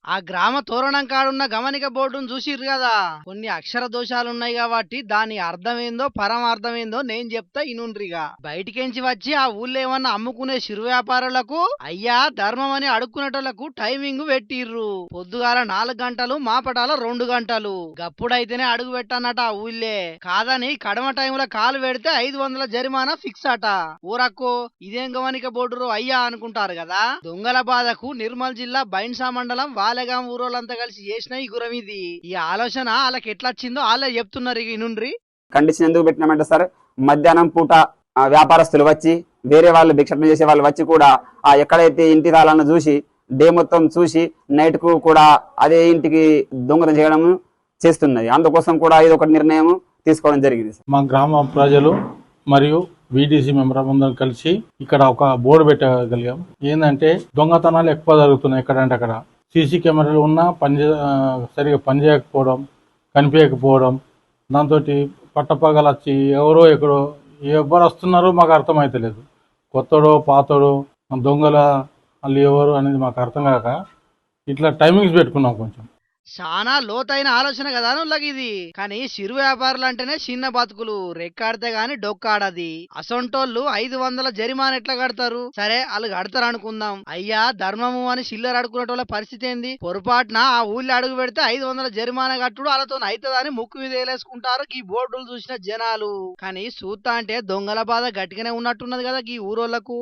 ఆ గ్రామ తోరణం కాడున్న గమనిక బోర్డును చూసిర్రు కదా, కొన్ని అక్షర దోషాలున్నాయి కాబట్టి దాని అర్థమేందో పరమార్థమేందో నేను చెప్తా ఇనుండ్రిగా. బయటికెంచి వచ్చి ఆ ఊళ్ళో ఏమన్నా అమ్ముకునే చిరు వ్యాపారులకు అయ్యా ధర్మం అని అడుక్కునేటోళ్లకు టైమింగ్ పెట్టిర్రు. పొద్దుగాల 4 గంటలు, మాపటాల 2 గంటలు. గప్పుడైతేనే అడుగు పెట్టన్నట ఆ ఊళ్ళే. కాదని కడమ టైంలో కాలు పెడితే 500 జరిమానా ఫిక్స్ అట. ఊరక్కో ఇదేం గమనిక బోర్డురో అయ్యా అనుకుంటారు కదా. దొంగల బాధకు నిర్మల్ జిల్లా బైన్సా మండలం వాలెగాం ఊరోళ్ళంతా కలిసి చేసిన ఈ గురం ఇది. ఈ ఆలోచన వాళ్ళకి ఎట్లా వచ్చిందో వాళ్ళే చెప్తున్నారు. ఇక నుండ్రి కండిషన్ ఎందుకు పెట్టినామంటే సార్, మధ్యాహ్నం పూట వ్యాపారస్తులు వచ్చి, వేరే వాళ్ళు భిక్షాటన చేసే వాళ్ళు వచ్చి కూడా ఎక్కడైతే ఇంటి తాళాలను చూసి డే మొత్తం చూసి నైట్ కు కూడా అదే ఇంటికి దొంగతనం చేయడం చేస్తున్నది. అందుకోసం కూడా ఇది ఒక నిర్ణయం తీసుకోవడం జరిగింది. మా గ్రామ ప్రజలు మరియు వీడీసీ మెంబర్ అందరం కలిసి ఇక్కడ ఒక బోర్డు పెట్టగలిగాం. ఏంటంటే దొంగతనాలు ఎక్కువ జరుగుతున్నాయి. ఎక్కడంటే అక్కడ సీసీ కెమెరాలు ఉన్నా సరిగా పనిచేయకపోవడం, కనిపించకపోవడం, దాంతో పట్టపగలు వచ్చి ఎవరో ఎక్కడో ఎవరు వస్తున్నారో మాకు అర్థమైతలేదు. కొత్తడో పాతడో దొంగల వాళ్ళు ఎవరు అనేది మాకు అర్థం కాక ఇట్లా టైమింగ్స్ పెట్టుకున్నాం. కొంచెం చాలా లోతైన ఆలోచన కదా ఇది. కానీ చిరు వ్యాపారులు అంటేనే చిన్న బతుకులు, రెక్కాడితే గాని డొక్కాడది. అసొంటోళ్ళు 500 జరిమానా ఎట్లా కడతారు? సరే వాళ్ళు కడతారు అనుకుందాం. అయ్యా ధర్మము అని చిల్లర అడుకునేటోళ్ళ పరిస్థితి ఏంది? పొరపాటున ఆ ఊళ్ళో అడుగు పెడితే 500 జరిమానా కట్టుడు వాళ్ళతో అవుతుందని ముక్కు మీద వేలేసుకుంటారు ఈ బోర్డులు చూసిన జనాలు. కానీ చూస్తా అంటే దొంగల బాధ గట్టిగానే ఉన్నట్టున్నది కదా ఈ ఊరోళ్లకు.